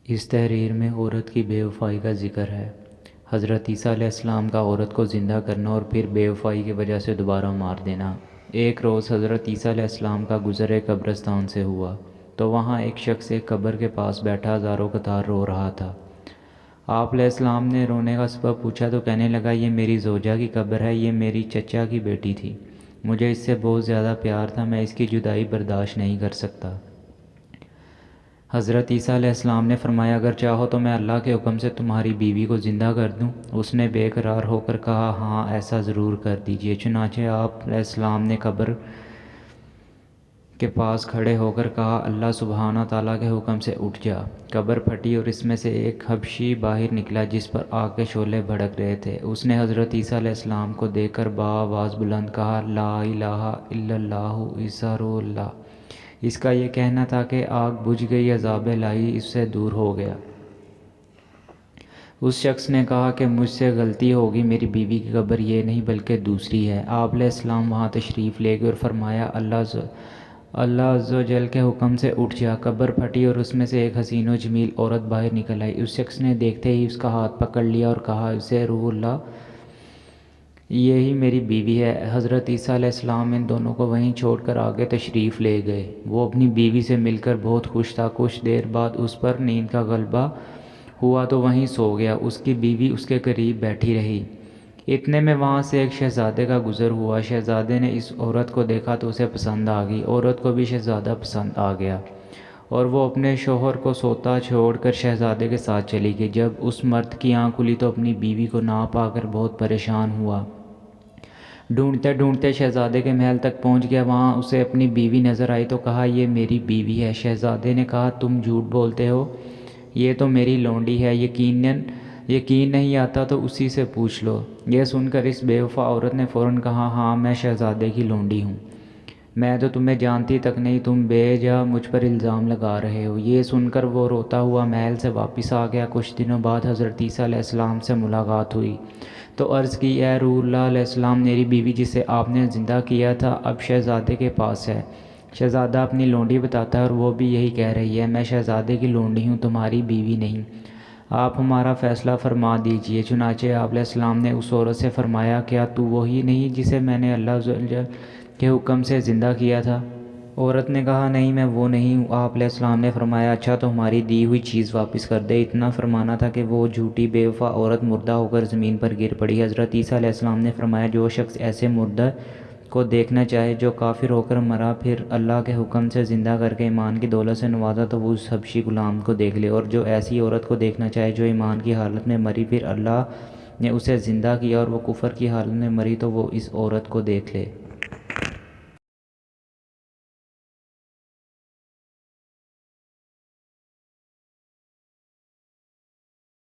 اس تحریر میں عورت کی بے وفائی کا ذکر ہے۔ حضرت عیسیٰ علیہ السلام کا عورت کو زندہ کرنا اور پھر بے وفائی کی وجہ سے دوبارہ مار دینا۔ ایک روز حضرت عیسیٰ علیہ السلام کا گزر ایک قبرستان سے ہوا تو وہاں ایک شخص ایک قبر کے پاس بیٹھا ہزاروں قطار رو رہا تھا۔ آپ علیہ السلام نے رونے کا سبب پوچھا تو کہنے لگا، یہ میری زوجہ کی قبر ہے، یہ میری چچا کی بیٹی تھی، مجھے اس سے بہت زیادہ پیار تھا، میں اس کی جدائی برداشت نہیں کر سکتا۔ حضرت عیسیٰ علیہ السلام نے فرمایا، اگر چاہو تو میں اللہ کے حکم سے تمہاری بیوی کو زندہ کر دوں۔ اس نے بے قرار ہو کر کہا، ہاں ایسا ضرور کر دیجئے۔ چنانچہ آپ علیہ السلام نے قبر کے پاس کھڑے ہو کر کہا، اللہ سبحانہ تعالیٰ کے حکم سے اٹھ جا۔ قبر پھٹی اور اس میں سے ایک حبشی باہر نکلا جس پر آگ کے شعلے بھڑک رہے تھے۔ اس نے حضرت عیسیٰ علیہ السلام کو دیکھ کر بآواز بلند کہا، لا الہ الا اللہ عیسیٰ روح اللہ۔ اس کا یہ کہنا تھا کہ آگ بجھ گئی، عذاب الہی اس سے دور ہو گیا۔ اس شخص نے کہا کہ مجھ سے غلطی ہوگی، میری بیوی کی قبر یہ نہیں بلکہ دوسری ہے۔ آپ علیہ السلام وہاں تشریف لے گئے اور فرمایا، اللہ عز و جل کے حکم سے اٹھ جا۔ قبر پھٹی اور اس میں سے ایک حسین و جمیل عورت باہر نکل آئی۔ اس شخص نے دیکھتے ہی اس کا ہاتھ پکڑ لیا اور کہا، اسے روح اللہ، یہی میری بیوی ہے۔ حضرت عیسیٰ علیہ السلام ان دونوں کو وہیں چھوڑ کر آگے تشریف لے گئے۔ وہ اپنی بیوی سے مل کر بہت خوش تھا۔ کچھ دیر بعد اس پر نیند کا غلبہ ہوا تو وہیں سو گیا۔ اس کی بیوی اس کے قریب بیٹھی رہی۔ اتنے میں وہاں سے ایک شہزادے کا گزر ہوا۔ شہزادے نے اس عورت کو دیکھا تو اسے پسند آ گئی۔ عورت کو بھی شہزادہ پسند آ گیا اور وہ اپنے شوہر کو سوتا چھوڑ کر شہزادے کے ساتھ چلی گئی۔ جب اس مرد کی آنکھ کھلی تو اپنی بیوی کو نہ پا کر بہت پریشان ہوا۔ ڈھونڈتے ڈھونڈتے شہزادے کے محل تک پہنچ گیا۔ وہاں اسے اپنی بیوی نظر آئی تو کہا، یہ میری بیوی ہے۔ شہزادے نے کہا، تم جھوٹ بولتے ہو، یہ تو میری لونڈی ہے، یقین نہیں آتا تو اسی سے پوچھ لو۔ یہ سن کر اس بے وفا عورت نے فوراً کہا، ہاں میں شہزادے کی لونڈی ہوں، میں تو تمہیں جانتی تک نہیں، تم بے جا مجھ پر الزام لگا رہے ہو۔ یہ سن کر وہ روتا ہوا محل سے واپس آ گیا۔ کچھ دنوں بعد حضرت عیسیٰ علیہ السلام سے ملاقات ہوئی تو عرض کی، اے روح اللہ علیہ السلام، میری بیوی جسے آپ نے زندہ کیا تھا اب شہزادے کے پاس ہے۔ شہزادہ اپنی لونڈی بتاتا ہے اور وہ بھی یہی کہہ رہی ہے، میں شہزادے کی لونڈی ہوں، تمہاری بیوی نہیں، آپ ہمارا فیصلہ فرما دیجئے۔ چنانچہ آپ علیہ السلام نے اس عورت سے فرمایا، کیا تو وہی نہیں جسے میں نے اللہ عز و جل کے حکم سے زندہ کیا تھا؟ عورت نے کہا، نہیں میں وہ نہیں ہوں۔ آپ علیہ السلام نے فرمایا، اچھا تو ہماری دی ہوئی چیز واپس کر دے۔ اتنا فرمانا تھا کہ وہ جھوٹی بے وفا عورت مردہ ہو کر زمین پر گر پڑی۔ حضرت عیسیٰ علیہ السلام نے فرمایا، جو شخص ایسے مردہ کو دیکھنا چاہے جو کافر ہو کر مرا، پھر اللہ کے حکم سے زندہ کر کے ایمان کی دولت سے نوازا، تو وہ اس حبشی غلام کو دیکھ لے، اور جو ایسی عورت کو دیکھنا چاہے جو ایمان کی حالت میں مری، پھر اللہ نے اسے زندہ کیا اور وہ کفر کی حالت میں مری، تو وہ اس عورت کو دیکھ لے۔